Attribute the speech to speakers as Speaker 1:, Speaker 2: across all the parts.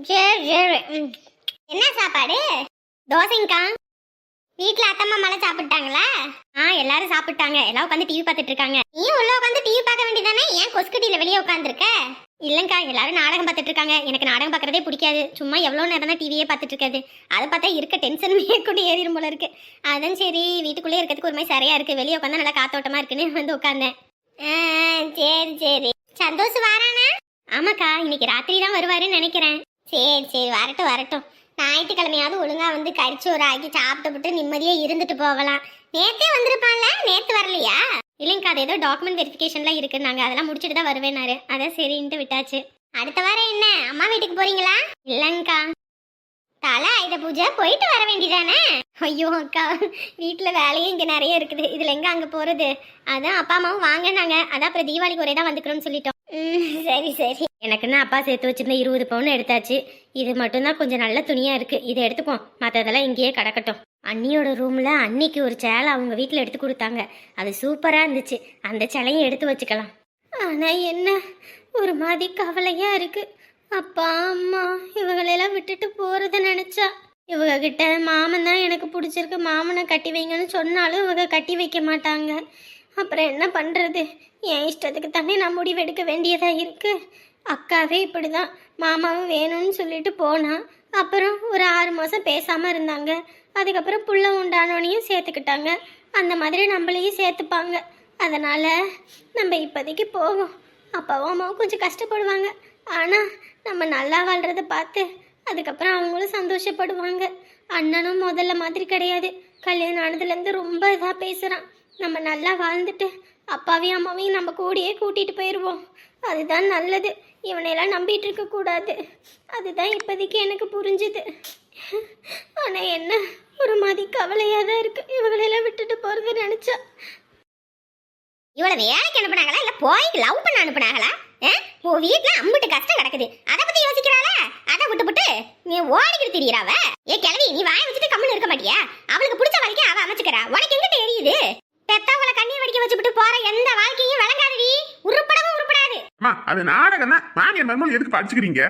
Speaker 1: சரி சரி. என்ன சாப்பாடு? தோசைங்கக்கா. வீட்ல அத்தம்மா மலை சாப்பிட்டாங்களா? எல்லாரும் சாப்பிட்டாங்க. எல்லாம் உட்காந்து டிவி பார்த்துட்டு இருக்காங்க. நீ உள்ள உட்காந்து டிவி பார்க்க வேண்டியதானே? ஏன் கொசுக்கட்டியில வெளியே உட்காந்துருக்க? இல்லைங்கக்கா, எல்லாரும் நாடகம் பார்த்துட்டு இருக்காங்க. எனக்கு நாடகம் பார்க்கறதே பிடிக்காது. சும்மா எவ்வளோ நேரம் தான் டிவியே பார்த்துட்டு இருக்காது. அதை பார்த்தா இருக்க டென்ஷனுமே கூட ஏறிடும் போல இருக்கு. அதான் சரி, வீட்டுக்குள்ளே இருக்கிறதுக்கு ஒரு மாதிரி சரியா இருக்கு. வெளியே உட்காந்து நல்லா காத்தோட்டமா இருக்குன்னு வந்து உட்காந்தேன். சரி சரி. சந்தோஷம் வாரானா? ஆமாக்கா, இன்னைக்கு ராத்திரி தான் வருவாருன்னு நினைக்கிறேன். சரி சரி, வரட்டும் வரட்டும். ஞாயிற்றுக்கிழமையாவது ஒழுங்கா வந்து கறிச்சு ஒரு ஆக்கி சாப்பிட்டு நிம்மதியா இருந்துட்டு போகலாம். நேத்தே வந்திருப்பான்ல, நேத்து வரலையா? இல்லைங்கக்கா, அது ஏதோ டாக்குமெண்ட் வெரிஃபிகேஷன்லாம் இருக்குன்னாங்க. அதெல்லாம் முடிச்சுட்டு தான் வருவேனாரு. அதான் சரின்ட்டு விட்டாச்சு. அடுத்த வாரம் என்ன அம்மா வீட்டுக்கு போறீங்களா? இல்லைங்கக்கா, தலை ஆயுத பூஜை போயிட்டு வர வேண்டியதானே? ஐயோ அக்கா, வீட்டுல வேலையே இங்க நிறைய இருக்குது. இதுல எங்க அங்க போறது? அதான் அப்பா அம்மாவும் வாங்கினாங்க. அதான் அப்புறம் தீபாவளிக்கு ஒரே தான் வந்துக்கணும்னு சொல்லிட்டோம். சரி சரி. எனக்குன்னு அப்பா சேர்த்து வச்சிருந்த 20 பவுன் எடுத்தாச்சு. இது மட்டும்தான் கொஞ்சம் நல்ல துணியா இருக்கு. இதை எடுத்துப்போம், மற்றதெல்லாம் இங்கேயே கிடக்கட்டும். அண்ணியோட ரூம்ல அன்னிக்கு ஒரு சேலை அவங்க வீட்டில் எடுத்து கொடுத்தாங்க. அது சூப்பரா இருந்துச்சு. அந்த சேலையும் எடுத்து வச்சுக்கலாம். ஆனா என்ன, ஒரு மாதிரி கவலையா இருக்கு. அப்பா அம்மா இவங்களெல்லாம் விட்டுட்டு போறத நினைச்சா. இவங்க கிட்ட மாமன் தான் எனக்கு பிடிச்சிருக்கு, மாமனை கட்டி வைங்கன்னு சொன்னாலும் இவங்க கட்டி வைக்க மாட்டாங்க. அப்புறம் என்ன பண்ணுறது? என் இஷ்டத்துக்கு தானே நான் முடிவெடுக்க வேண்டியதாக இருக்குது. அக்காவே இப்படி தான், மாமாவும் வேணும்னு சொல்லிட்டு போனான். அப்புறம் ஒரு 6 மாதம் பேசாமல் இருந்தாங்க. அதுக்கப்புறம் புள்ள உண்டானோனையும் சேர்த்துக்கிட்டாங்க. அந்த மாதிரி நம்மளையும் சேர்த்துப்பாங்க. அதனால் நம்ம இப்போதைக்கு போவோம். அப்பாவும் அம்மாவும் கொஞ்சம் கஷ்டப்படுவாங்க. ஆனால் நம்ம நல்லா வாழ்கிறத பார்த்து அதுக்கப்புறம் அவங்களும் சந்தோஷப்படுவாங்க. அண்ணனும் முதல்ல மாதிரி கிடையாது. கல்யாணம் ஆனதுலேருந்து ரொம்ப இதாக பேசுகிறான். நம்ம நல்லா வாழ்ந்துட்டு அப்பாவையும் அம்மாவையும் நம்ம கூடயே கூட்டிகிட்டு போயிடுவோம். அதுதான் நல்லது. இவனையெல்லாம் நம்பிட்டு இருக்கக்கூடாது. அதுதான் இப்போதைக்கு எனக்கு புரிஞ்சுது. ஆனால் என்ன, ஒரு மாதிரி கவலையாக தான் இருக்கு இவங்களெல்லாம் விட்டுட்டு போகிறது நினச்சா. இவளை வேலைக்கு அனுப்புனாங்களா இல்லை போய் லவ் பண்ண அனுப்புனாங்களா? வீட்டில் அம்பிட்டு கஷ்டம் கிடக்குது, அதை பற்றி யோசிக்கிறாளா? அதை விட்டுவிட்டு நீ ஓடிக்கிட்டு திரியிறாவ. கிளவி, நீ வாயை வச்சுட்டு கம்முன்னு இருக்க மாட்டியா? அவளுக்கு பிடிச்ச வாழ்க்கையை அவள் அமைச்சுக்கிறா. உனக்கு எங்கிட்ட எரியுது? பெத்தவங்களை கண்ணீர் வடிக்க வச்சுட்டு போற எந்த வாழ்க்கையும் விளங்காதடி, உருப்படவும் உருப்படாது.
Speaker 2: அது நாடகம் தான். மாமியார் மருமகள் எதுக்கு படிச்சுக்கிறீங்க?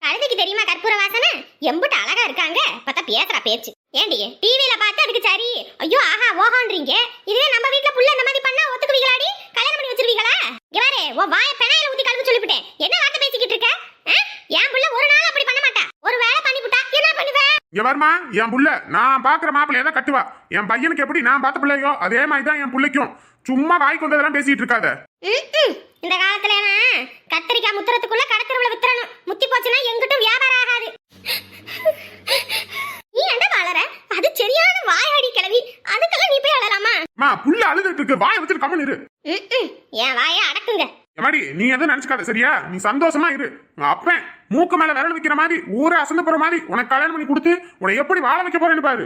Speaker 1: கழுதைக்கு தெரியுமா கற்பூர வாசனை? எம்பிட்டு அழகா இருக்காங்க. பார்த்தா பேசுறா பேச்சு. ஏண்டி டிவியில பார்த்து அதுக்கு சரி ஐயோ ஆஹா ஓஹான்றீங்க. இதுவே நம்ம வீட்டுல புள்ள இந்த மாதிரி பண்ணா ஒத்துக்குவீங்களாடி? கல்யாணம் பண்ணி வச்சிருவீங்களா? இவரே ஓ வாய பெனாயில ஊத்தி கழுவு சொல்லிவிட்டேன். என்ன வார்த்தை பேசிக்கிட்டு இருக்க? என் புள்ள ஒரு நாள் அப்படி பண்ண மாட்டா. ஒரு வேலை பண்ணிவிட்டா என்ன பண்ணுவ?
Speaker 2: எவர்மா என் புள்ள? நான் பாக்குற மாப்பிள்ளைய தான் கட்டுவா. என் பையனுக்கு எப்படி நான் பார்த்த பிள்ளையோ அதே மாதிரி தான் என் பிள்ளைக்கும். சும்மா வாய்க்கு வந்ததெல்லாம் பேசிட்டு இருக்காத.
Speaker 1: இந்த காலத்துல கத்திரிக்காய் முத்துறதுக்குள்ள கடத்தருவுல வித்துறணும். முத்தி போச்சுன்னா எங்கிட்டும் வியாபாரம் ஆகாது. நீ என்ன வளர? அது சரியான வாயாடி கிளவி. அதுக்கெல்லாம் நீ போய் அழலாமா?
Speaker 2: புள்ள அழுதுட்டு இருக்கு, வாயை வச்சுட்டு கம்முன்னு இரு.
Speaker 1: என் வாயை அடக்குங்க.
Speaker 2: எமாடி, நீ எதுவும் நினைச்சுக்காத சரியா? நீ சந்தோஷமா இரு. அப்ப மூக்கு மேல விரல் வைக்கிற மாதிரி ஊரே அசந்து போற மாதிரி உனக்கு கல்யாணம் பண்ணி கொடுத்து உன்னை எப்படி வாழ வைக்க போறேன்னு பாரு.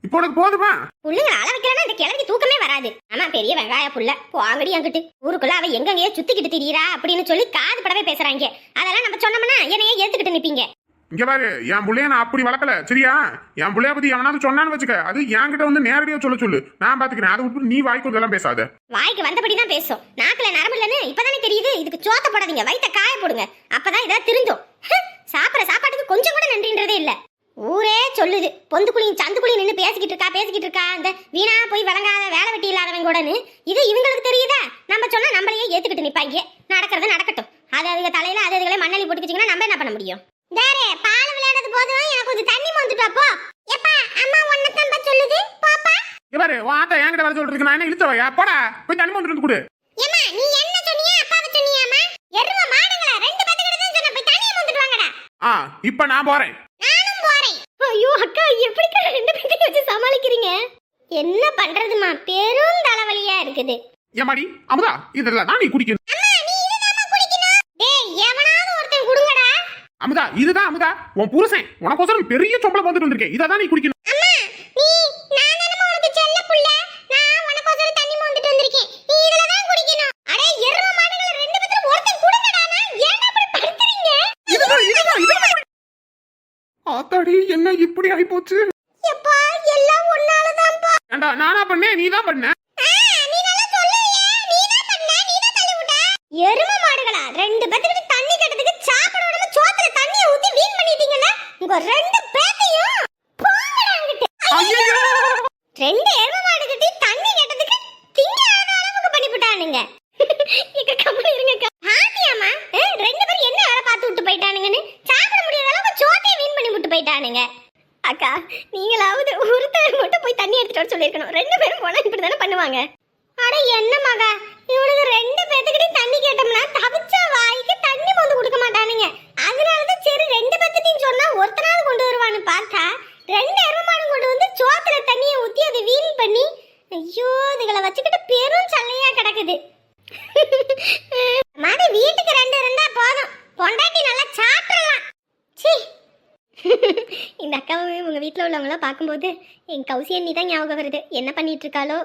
Speaker 2: இப்போ உனக்கு போதுமா?
Speaker 1: புள்ளைங்க அழ வைக்கிறனா இந்த கிழவிக்கு தூக்கமே வராது. ஆமா, பெரிய வெங்காய புள்ள போங்கடி அங்கிட்டு. ஊருக்குள்ள அவ எங்கெங்கயோ சுத்திக்கிட்டு திரியறா அப்படின்னு சொல்லி காது படவே பேசுறாங்க. அதெல்லாம் நம்ம சொன்னோம்னா என்னையே ஏத்துக்கிட்டு நிப்பீங்க.
Speaker 2: இங்க பாரு, என் புள்ளைய நான் அப்படி வளர்க்கல சரியா? என் புள்ளைய பத்தி எவனாவது சொன்னான்னு வச்சுக்க, அது என்கிட்ட வந்து நேரடியா சொல்லு. நான் பாத்துக்கிறேன். அதை விட்டு நீ வாய்க்கு இதெல்லாம் பேசாத. வாய்க்கு
Speaker 1: வந்தபடிதான் பேசும். நாக்குல நரம்பு இல்லன்னு இப்பதானே தெரியுது. இதுக்கு சோத்த போடாதீங்க, வயித்த காய போடுங்க. அப்பதான் இதெல்லாம் திருந்தும். சாப்பிட சாப்பாட்டுக்கு கொஞ்சம் கூட நன்றின்றதே இல்ல. ஊரே சொல்லுது பொந்துக்குழியும் சந்துக்குழியும் நின்று பேசிக்கிட்டு இருக்கா அந்த வீணா போய் வழங்காத வேலை வெட்டி இல்லாதவங்க கூடன்னு. இது இவங்களுக்கு தெரியுதா? நம்ம சொன்னா நம்மளையே ஏத்துக்கிட்டு நிப்பாங்க. நடக்கிறது நடக்கட்டும். அது அதுங்க தலையில அது அதுகளே மண்ணலி போட்டுக்கிச்சிங்கன்னா நம்ம என்ன பண்ண முடியும்? டேரே, பால் விளையாடுறது போதும், எனக்கு கொஞ்சம் தண்ணி மொந்துட்டு போ. எப்பா அம்மா ஒண்ணு தான் சொல்லுது பாப்பா.
Speaker 2: இவரே வாடா என்கிட்ட வர சொல்றதுக்கு நான் என்ன இழுத்தவையா? போடா போய் தண்ணி மொந்துட்டு கொடு.
Speaker 1: ஏம்மா நீ என்ன சொன்னியா? அப்பாவை சொன்னியாமா? எருவ மாடுங்களா ரெண்டு பேத்துக்கிட்ட தான் சொன்ன, போய் தண்ணி மொந்துட்டு வாங்கடா.
Speaker 2: இப்போ நான் போறேன்.
Speaker 1: நானும் போறேன். ஐயோ அக்கா, எப்படிக்கா ரெண்டு பேத்தையும் வச்சு சமாளிக்கிறீங்க? என்ன பண்றதுமா, பெரும் தலைவலியா இருக்குது.
Speaker 2: ஏமாடி அமுதா, இதெல்லாம் தான் நீ குடிக்கணும்.
Speaker 1: அம்மா நீ இதுதாம்மா குடிக்கணும். டேய் எவனாவது ஒருத்தன் குடுங்கடா.
Speaker 2: அமுதா இதுதான் அமுதா, உன் புருஷன் உனக்கோசரம் பெரிய சொம்பளம் வந்துட்டு வந்திருக்கேன். இதான் நீ குடிக்கணும்.
Speaker 1: அம்மா நீ நான் தானே உனக்கு செல்ல புள்ள. நான் உனக்கோசரம் தண்ணி மொந்துட்டு வந்திருக்கேன். நீ இதல தான் குடிக்கணும். அடே எருவ மாடுகள ரெண்டு பேத்துக்கு ஒருத்தன் குடுங்கடா. ஏன்டா அப்படி படுத்துறீங்க?
Speaker 2: இதுதான் ஆத்தாடி, என்ன இப்படி ஆயி போச்சு?
Speaker 1: எப்பா எல்லாம் ஒன்னாலதான்ப்பா.
Speaker 2: ஏண்டா நானா பண்ணேன்? நீதான் பண்ண.
Speaker 1: நீ நல்லா சொல்லுறியே. நீதான் பண்ண, நீதான் தள்ளி விட்ட. எரும மாடுகளா ரெண்டு பேத்துக்கு தண்ணி கேட்டதுக்கு சாப்பிட விடாம சோத்துல தண்ணியை ஊத்தி வீண் பண்ணிட்டீங்கல்ல உங்க ரெண்டு பேத்தையும் போங்கடாங்கிட்டு. ரெண்டு எருமை மாடு கட்டி தண்ணி கேட்டதுக்கு திங்காத அளவுக்கு பண்ணிவிட்டானுங்க. இங்க கம்மி இருங்க பாத்தியாமா, ரெண்டு பேரும் என்ன வேலை பார்த்து விட்டு போயிட்டானுங்கன்னு சாப்பிட முடியாத அளவுக்கு சோத்தையை வீண் பண்ணி விட்டு போயிட்டானுங்க. அக்கா நீங்களாவது ஒருத்தர் மட்டும் போய் தண்ணி எடுத்துட்டு வர சொல்லியிருக்கணும். ரெண்டு பேரும் போனா இப்படி தானே பண்ணுவாங்க. அட என்ன மகா, இவனுக்கு ரெண்டு பேத்துக்கிட்டே தண்ணி கேட்டோம்னா தவிச்ச வாய்க்கு தண்ணி வந்து கொடுக்க மாட்டானுங்க. அதனாலதான் சரி ரெண்டு பேத்துட்டையும் சொன்னா ஒருத்தனாவது கொண்டு வருவான்னு பார்த்தா ரெண்டு எருமானும் கொண்டு வந்து சோத்துல தண்ணியை ஊத்தி அதை வீண் பண்ணி, ஐயோ இதுகளை வச்சுக்கிட்டு பெரும் சல்லையா கிடக்குது. மாதிரி வீட்டுக்கு ரெண்டு இருந்தா போதும், பொண்டாட்டி நல்லா சாப்பிடலாம். சீ, இந்த அக்காவை உங்க வீட்டில் உள்ளவங்களாம் பார்க்கும்போது என் கௌசி அண்ணி தான் ஞாபகம் வருது. என்ன பண்ணிட்டு இருக்காளோ.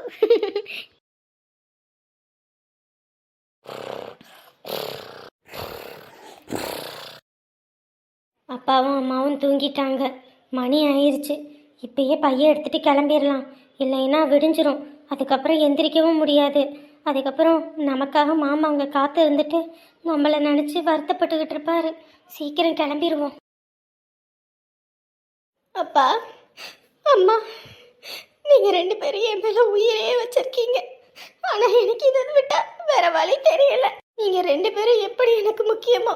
Speaker 1: அப்பாவும் அம்மாவும் தூங்கிட்டாங்க. மணி ஆயிடுச்சு. இப்பயே பைய எடுத்துட்டு கிளம்பிடலாம், இல்லைன்னா விடிஞ்சிரும். அதுக்கப்புறம் எந்திரிக்கவும் முடியாது. அதுக்கப்புறம் நமக்காக மாமா அங்கே காத்து இருந்துட்டு நம்மளை நினச்சி வருத்தப்பட்டுக்கிட்டு இருப்பாரு. சீக்கிரம் கிளம்பிடுவோம். அப்பா அம்மா, நீங்கள் ரெண்டு பேரும் என் மேலே உயிரே வச்சிருக்கீங்க. ஆனால் எனக்கு இதை விட்டா வேற வழி தெரியல. நீங்கள் ரெண்டு பேரும் எப்படி எனக்கு முக்கியமோ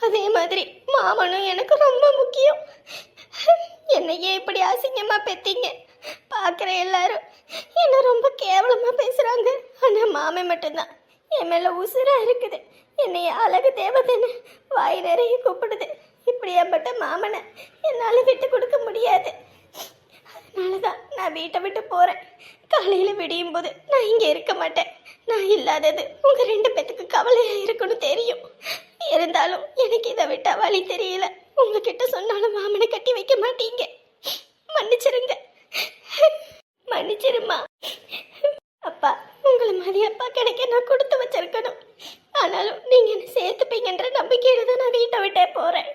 Speaker 1: அதே மாதிரி மாமனும் எனக்கு ரொம்ப முக்கியம். என்னையே இப்படி அசிங்கமாக பெத்தீங்க. பார்க்குற எல்லாரும் என்ன ரொம்ப கேவலமாக பேசுகிறாங்க. ஆனால் மாமன் மட்டும்தான் என் மேலே உசுராக இருக்குது. என்னைய அழகு தேவதைன்னு வாய் நிறைய கூப்பிடுது. இப்படி ஏற்பட்ட மாமனை என்னால் விட்டு கொடுக்க முடியாது. அதனால தான் நான் வீட்டை விட்டு போகிறேன். காலையில் விடியும் போது நான் இங்கே இருக்க மாட்டேன். நான் இல்லாதது உங்கள் ரெண்டு பேத்துக்கு கவலையாக இருக்குன்னு தெரியும். இருந்தாலும் எனக்கு இதை விட்டா வழி தெரியல. உங்ககிட்ட சொன்னாலும் மாமனை கட்டி வைக்க மாட்டீங்க. மன்னிச்சிருங்க, மன்னிச்சிருமா. அப்பா, உங்களை மாதிரி அப்பா கிடைக்க நான் கொடுத்து வச்சிருக்கணும். ஆனாலும் நீங்கள் என்ன சேர்த்துப்பீங்கன்ற நம்பிக்கையில தான் நான் வீட்டை விட்டே போகிறேன்.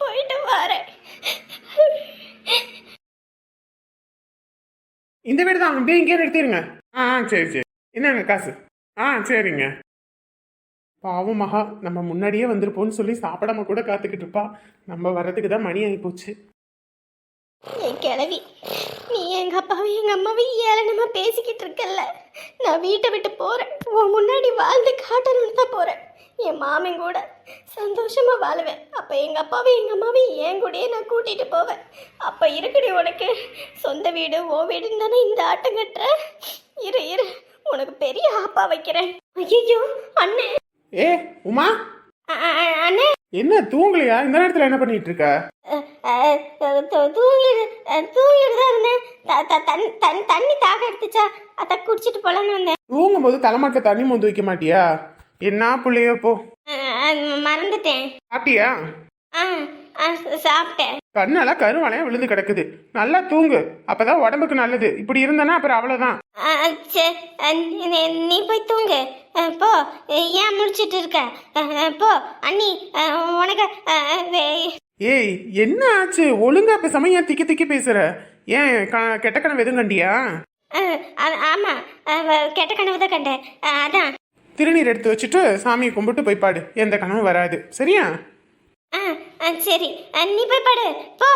Speaker 1: போயிட்டு வரேன்.
Speaker 2: இந்த வீடு தான் அப்படியே இங்கே நிறுத்திடுங்க. சரி சரி, என்னங்க காசு? சரிங்க. பாவம் மகா, நம்ம முன்னாடியே வந்திருப்போம்னு சொல்லி சாப்பிடாம கூட காத்துக்கிட்டு இருப்பா. நம்ம வர்றதுக்கு தான் மணி ஆகி போச்சு.
Speaker 1: என் கிழவி, நீ எங்கள் அப்பாவையும் எங்கள் அம்மாவையும் ஏளனமாக பேசிக்கிட்டு இருக்கல்ல. நான் வீட்டை விட்டு போகிறேன். உன் முன்னாடி வாழ்ந்து காட்டணும்னு தான் போகிறேன். என் மாமன் கூட சந்தோஷமாக வாழுவேன். அப்போ எங்கள் அப்பாவையும் எங்கள் அம்மாவையும் என் கூடயே நான் கூட்டிகிட்டு போவேன். அப்போ இருக்குடி உனக்கு சொந்த வீடு ஓ வீடுன்னு தானே இந்த ஆட்டம் கட்டுற. இரு இரு, உனக்கு பெரிய ஆப்பா வைக்கிறேன். ஐயோ அண்ணே.
Speaker 2: உமா,
Speaker 1: அண்ணே
Speaker 2: என்ன தூங்கலையா? இந்த நேரத்தில் என்ன பண்ணிட்டு இருக்க?
Speaker 1: தூங்கிட்டு தான் இருந்தேன். தண்ணி தாக எடுத்துச்சா, அதை குடிச்சிட்டு போலான்னு வந்தேன்.
Speaker 2: தூங்கும் போது தலைமாட்டில் தண்ணி மொந்து வைக்க மாட்டியா? என்ன பிள்ளையோ போ.
Speaker 1: மறந்துட்டேன்.
Speaker 2: சாப்பிட்டியா?
Speaker 1: சாப்பிட்டேன்.
Speaker 2: கண்ணெல்லாம் கருவளையம் விழுந்து கிடக்குது. நல்லா தூங்கு, அப்பதான் உடம்புக்கு நல்லது. இப்படி இருந்தனா அப்புறம் அவ்வளவுதான்.
Speaker 1: நீ போய் தூங்கு போ. ஏன் முடிச்சிட்டு இருக்க? போ அண்ணி, உனக்கு.
Speaker 2: ஏய், என்ன ஆச்சு? ஒழுங்கா பேசாம ஏன் திக்கி திக்கி பேசுற? ஏன் கெட்ட கனவு எதுவும் கண்டியா?
Speaker 1: ஆமா, கெட்ட கனவு தான் கண்டேன். அதான்
Speaker 2: திருநீர் எடுத்து வச்சுட்டு சாமியை கும்பிட்டு போய் பாடு. எந்த கனவு வராது, சரியா?
Speaker 1: சரி, நீ போய் பாடு போ.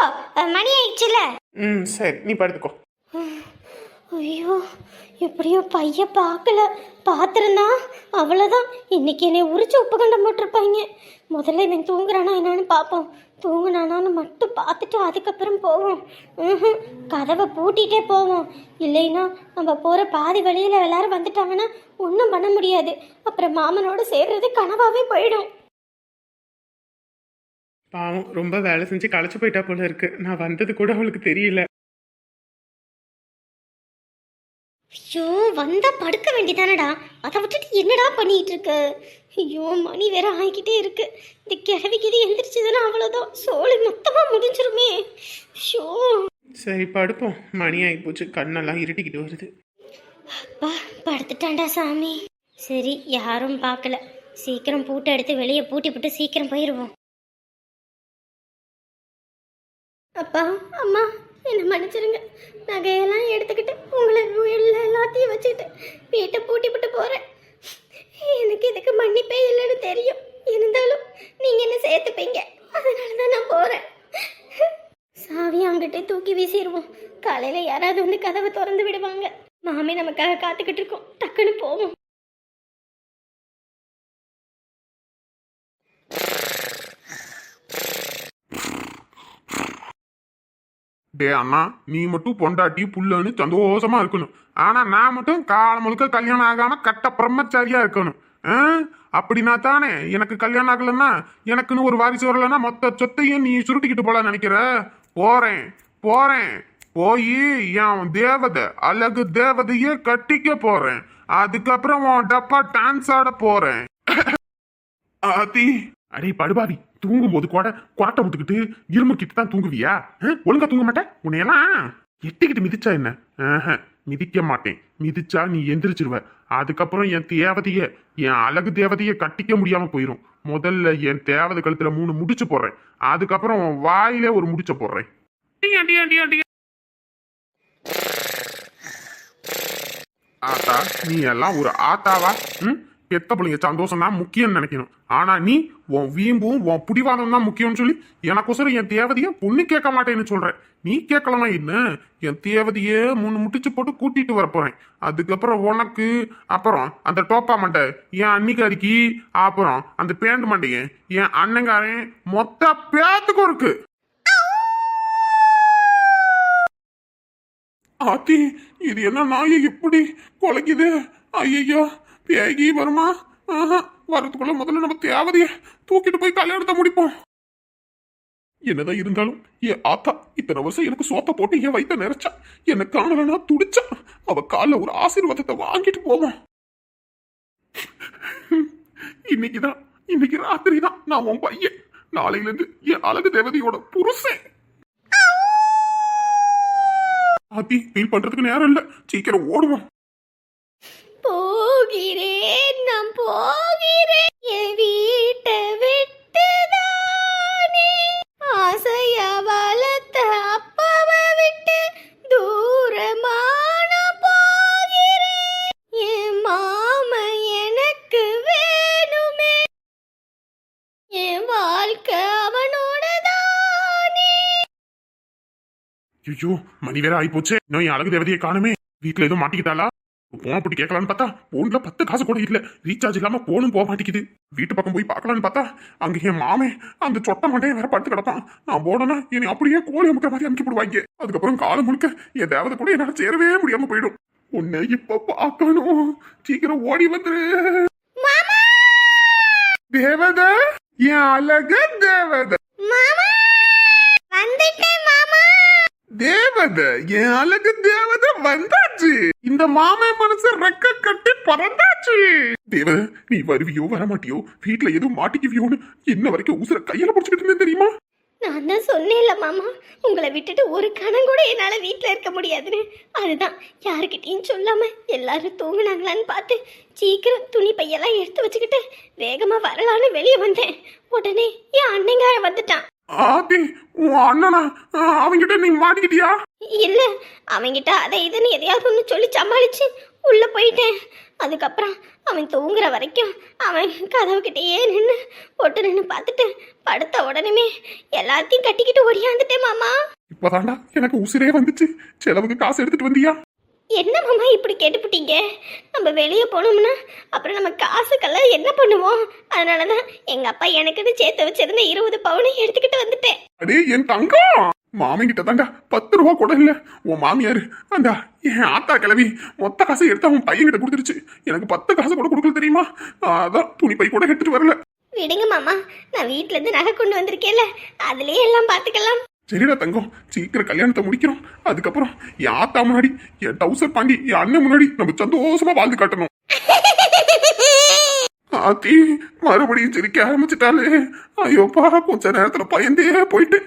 Speaker 1: மணி ஆயிடுச்சுல.
Speaker 2: சரி, நீ படுத்துக்கோ.
Speaker 1: ஐயோ, எப்படியோ பைய பார்க்கல. பார்த்துருந்தா அவ்வளோதான், இன்னைக்கு என்னை உரிச்சு உப்பு கண்டம் போட்டிருப்பாங்க. முதல்ல இவன் தூங்குறானா என்னன்னு பார்ப்போம். தூங்குனானான்னு மட்டும் பார்த்துட்டு அதுக்கப்புறம் போவோம். கதவை பூட்டிகிட்டே போவோம். இல்லைன்னா நம்ம போகிற பாதி வழியில் எல்லாரும் வந்துட்டாங்கன்னா ஒன்றும் பண்ண முடியாது. அப்புறம் மாமனோடு சேர்றது கனவாகவே போயிடும்.
Speaker 2: பாவம், ரொம்ப வேலை செஞ்சு களைச்சு போயிட்டா போல இருக்கு. நான் வந்தது கூட அவளுக்கு தெரியல.
Speaker 1: ஐயோ, வந்தா படுக்க வேண்டியதானடா, அதை விட்டுட்டு என்னடா பண்ணிட்டு இருக்க? ஐயோ, மணி வேற ஆகிக்கிட்டே இருக்கு. இந்த கிழவிக்கு இது எந்திரிச்சதுன்னா அவ்வளோதான், சோழி மொத்தமா முடிஞ்சிருமே. ஐயோ,
Speaker 2: சரி படுப்போம். மணி ஆகி போச்சு, கண்ணெல்லாம் இருட்டிக்கிட்டு வருது.
Speaker 1: அப்பா, படுத்துட்டான்டா சாமி. சரி, யாரும் பார்க்கல. சீக்கிரம் பூட்டை எடுத்து வெளியே பூட்டி போட்டு சீக்கிரம் போயிடுவோம். அப்பா அம்மா, என்னை மன்னிச்சிருங்க. நகையெல்லாம் எடுத்துக்கிட்டு உங்களை எல்லாத்தையும் வச்சுக்கிட்டு வீட்டை பூட்டி போட்டு போகிறேன். யாராவது வந்து கதவை திறந்து விடுவாங்க. மாமி நமக்காக காத்துக்கிட்டு இருக்கோம். டக்குன்னு போவோம்.
Speaker 2: டே அண்ணா, நீ மட்டும் பொண்டாட்டி புள்ளன்னு சந்தோஷமா இருக்கணும். ஆனா நான் மட்டும் காலம் முழுக்க கல்யாணம் ஆகாம கட்ட பிரம்மச்சாரியா இருக்கணும். அப்படின்னா தானே எனக்கு கல்யாணம் ஆகலன்னா, எனக்குன்னு ஒரு வாரிசு வரலன்னா மொத்த சொத்தையும் நீ சுருட்டிக்கிட்டு போல நினைக்கிற. போறேன் போறேன் போய் என் தேவதை அழகு தேவதையே கட்டிக்க போறேன். அதுக்கப்புறம் உன் டப்பா டான்ஸ் ஆட போறேன். ஆத்தி அடே படுபாவி, தூங்கும் போது கூட கொரட்டை விட்டுக்கிட்டு இருமுக்கிட்டு தான் தூங்குவியா? ஒழுங்கா தூங்க மாட்டேன். உன்னையெல்லாம் எட்டிக்கிட்டு மிதிச்சா என்ன? மிதிக்க மாட்டேன். மிதிச்சா நீ எந்திரிச்சிருவ. அதுக்கப்புறம் என் தேவதைய, என் அழகு தேவதைய கட்டிக்க முடியாம போயிரும். முதல்ல என் தேவதை கழுத்துல 3 முடிச்சு போடுறேன். அதுக்கப்புறம் உன் வாயிலே ஒரு முடிச்ச போடுறேன். ஆத்தா, நீ எல்லாம் ஒரு ஆத்தாவா? பெத்த பிள்ளைங்க சந்தோஷம் தான் முக்கியம் நினைக்கணும். ஆனா நீ உன் வீம்பும் உன் புடிவாதம் தான் முக்கியம்னு சொல்லி எனக்கோசரம் என் தேவதைய பொண்ணு கேட்க மாட்டேன்னு சொல்ற. நீ கேட்கலமா என்ன? என் தேவதையே 3 முட்டிச்சு போட்டு கூட்டிட்டு வர போறேன். அதுக்கப்புறம் உனக்கு, அப்புறம் அந்த டோப்பா மண்டை என் அன்னிக்காரிக்கு, அப்புறம் அந்த பேண்ட் மண்டைய என் அண்ணங்காரன், மொத்த பேத்துக்கும் இருக்கு. ஆத்தி, இது என்ன நாயை இப்படி கொலைக்குது? ஐயோ, பேகி வருமா? வரதுக்குள்ள முதல்ல நம்ம தேவதைய தூக்கிட்டு போய் கல்யாணத்தை முடிப்போம். என்னதான் இருந்தாலும் என் ஆத்தா இத்தனை வருஷம் எனக்கு சோத்த போட்டு என் வயிற்ற நிறைச்சா, என்ன காணலன்னா துடிச்சா. அவ கால ஒரு ஆசீர்வாதத்தை வாங்கிட்டு போவோம். இன்னைக்கு ராத்திரி தான் நான் உன் பையன். நாளையில இருந்து என் அழகு தேவதையோட புருஷன். ஆத்தி, ஃபீல் பண்றதுக்கு நேரம் இல்ல, சீக்கிரம் ஓடுவோம்.
Speaker 1: போகிறேன், நான் போகிறேன் என் வீட்டை விட்டுதானே. ஆசையா வளர்த்த அப்பாவை விட்டு தூரமான போகிறேன். என் மாமா எனக்கு வேணுமே, என் வாழ்க்கை அவனோட தானே.
Speaker 2: ஐயோ, மணி வேற ஆகி போச்சு. இன்னும் என் அழகு தேவதையை காணுமே. வீட்டுல எதுவும் மாட்டிக்கிட்டாளா? போன போட்டு கேட்கலான்னு பார்த்தா போன்ல 10 காசு கூட இல்ல. ரீசார்ஜ் இல்லாம போனும் போக மாட்டேங்குது. வீட்டு பக்கம் போய் பார்க்கலான்னு பார்த்தா அங்க என் மாமே அந்த சொட்ட மாட்டையே வேற படுத்து கிடப்பான். நான் போனேன்னா என்னை அப்படியே கோழி அமுக்கிற மாதிரி அமுக்கி போடுவாங்க. அதுக்கப்புறம் காலம் முழுக்க என் தேவதை கூட என்னால சேரவே முடியாம போயிடும். உன்னை இப்ப பார்க்கணும், சீக்கிரம் ஓடி வந்துரு. தேவதை, என் அழக தேவதை. தேவதை, என் அழகு தேவதை வந்தாச்சு. இந்த மாமே மனசு ரெக்க கட்டி பறந்தாச்சு. தேவதை, நீ வருவியோ வரமாட்டியோ, வீட்டுல எதுவும் மாட்டிக்குவியோன்னு இன்ன வரைக்கும் உசுர கையில பிடிச்சிக்கிட்டு இருந்தேன் தெரியுமா?
Speaker 1: நான் தான் சொன்னேன்ல மாமா, உங்களை விட்டுட்டு ஒரு கணம் கூட என்னால வீட்டுல இருக்க முடியாதுன்னு. அதுதான் யாருக்கிட்டையும் சொல்லாம எல்லாரும் தூங்குனாங்களான்னு பார்த்து சீக்கிரம் துணி பையெல்லாம் எடுத்து வச்சுக்கிட்டு வேகமா வரலான்னு வெளியே வந்தேன். உடனே என் அண்ணங்கார வந்துட்டான்.
Speaker 2: ஆதி, உன் அண்ணனா? அவங்கிட்ட நீ மாட்டிக்கிட்டியா?
Speaker 1: இல்ல, அவங்கிட்ட அதை இதுன்னு எதையாவது ஒன்று சொல்லி சமாளிச்சு உள்ள போயிட்டேன். அதுக்கப்புறம் அவன் தூங்குற வரைக்கும் அவன் கதவுக்கிட்டேயே நின்று பார்த்துட்டு படுத்த உடனே எல்லாத்தையும் கட்டிக்கிட்டு ஓடியாந்துட்டேன் மாமா.
Speaker 2: இப்பதாண்டா எனக்கு உசிரே வந்துச்சு. செலவுக்கு காசு எடுத்துட்டு வந்தியா?
Speaker 1: என்ன மாமா இப்படி கேட்டுப்புட்டீங்க? நம்ம வெளியே போனோம்னா அப்புறம் நம்ம காசுக்கெல்லாம் என்ன பண்ணுவோம்? அதனாலதான் எங்க அப்பா எனக்குன்னு சேர்த்து வச்சிருந்த 20 பவுனை எடுத்துக்கிட்டு வந்துட்டேன்.
Speaker 2: அடே என் தங்கம், மாமங்கிட்ட தாண்டா 10 ரூபா கூட இல்ல. உன் மாமியாரு அந்த என் ஆத்தா கிளவி மொத்த காசை எடுத்து அவன் பையன்கிட்ட கொடுத்துருச்சு. எனக்கு 10 காசு கூட கொடுக்கல தெரியுமா? அதான் துணி பை கூட எடுத்துட்டு வரல.
Speaker 1: விடுங்க மாமா, நான் வீட்டுல இருந்து நகை கொண்டு வந்திருக்கேன்ல, அதுலயே எல்லாம் பாத்துக்கலாம்.
Speaker 2: சரிடா தங்கம், சீக்கிரம் கல்யாணத்தை முடிக்கிறோம். அதுக்கப்புறம் என் ஆத்தா முன்னாடி, என் டவுசர் பாண்டி, என் அண்ணன் முன்னாடி நம்ம சந்தோஷமா வாழ்ந்து காட்டணும். ஆத்தி மறுபடியும் சிரிக்க ஆரம்பிச்சுட்டாலே. ஐயோப்பா, கொஞ்ச நேரத்துல பயந்தே போயிட்டு